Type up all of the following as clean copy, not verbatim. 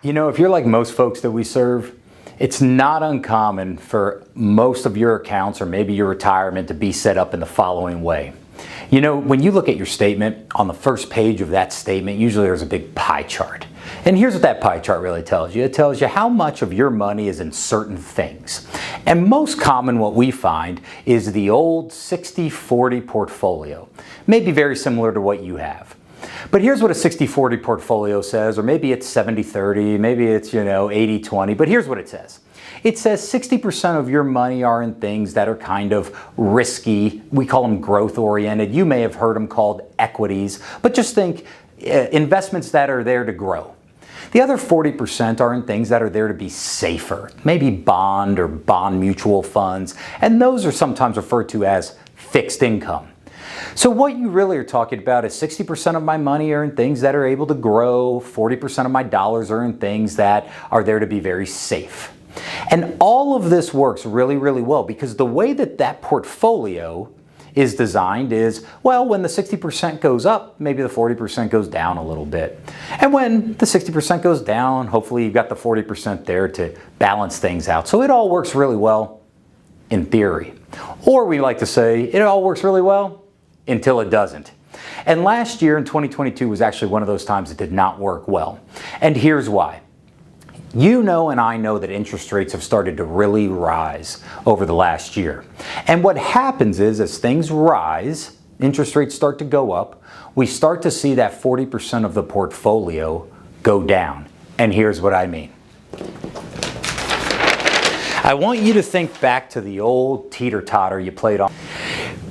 You know, if you're like most folks that we serve, it's not uncommon for most of your accounts or maybe your retirement to be set up in the following way. You know, when you look at your statement, on the first page of that statement, usually there's a big pie chart. And here's what that pie chart really tells you. It tells you how much of your money is in certain things. And most common what we find is the old 60-40 portfolio. Maybe very similar to what you have. But here's what a 60-40 portfolio says, or maybe it's 70-30, maybe it's, 80-20, but here's what it says. It says 60% of your money are in things that are kind of risky. We call them growth oriented. You may have heard them called equities, but just think investments that are there to grow. The other 40% are in things that are there to be safer, maybe bond or bond mutual funds, and those are sometimes referred to as fixed income. So what you really are talking about is 60% of my money are in things that are able to grow, 40% of my dollars are in things that are there to be very safe. And all of this works really, really well because the way that that portfolio is designed is, well, when the 60% goes up, maybe the 40% goes down a little bit. And when the 60% goes down, hopefully you've got the 40% there to balance things out. So it all works really well in theory. Or we like to say, it all works really well until it doesn't. And last year in 2022 was actually one of those times it did not work well. And here's why. You know and I know that interest rates have started to really rise over the last year. And what happens is as things rise, interest rates start to go up, we start to see that 40% of the portfolio go down. And here's what I mean. I want you to think back to the old teeter-totter you played on.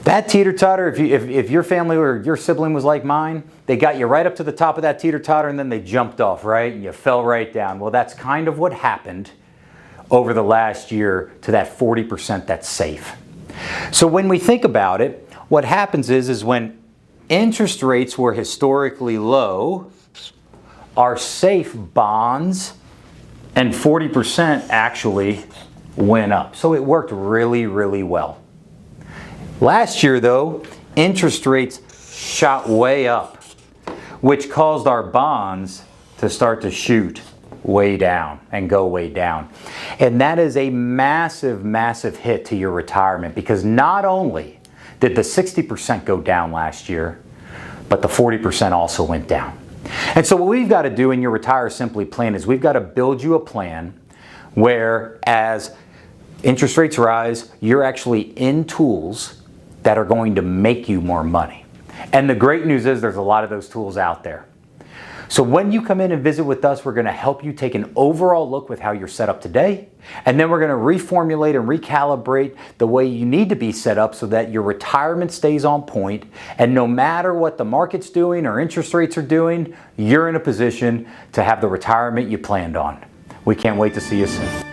That teeter-totter, if your family or your sibling was like mine, they got you right up to the top of that teeter-totter and then they jumped off, right? And you fell right down. Well, that's kind of what happened over the last year to that 40% that's safe. So when we think about it, what happens is when interest rates were historically low, our safe bonds and 40% actually went up. So it worked really, really well. Last year, though, interest rates shot way up, which caused our bonds to start to shoot way down and go way down. And that is a massive, massive hit to your retirement because not only did the 60% go down last year, but the 40% also went down. And so what we've got to do in your RetireSimply plan is we've got to build you a plan where as interest rates rise, you're actually in tools that are going to make you more money. And the great news is there's a lot of those tools out there. So when you come in and visit with us, we're going to help you take an overall look with how you're set up today. And then we're going to reformulate and recalibrate the way you need to be set up so that your retirement stays on point. And no matter what the market's doing or interest rates are doing, you're in a position to have the retirement you planned on. We can't wait to see you soon.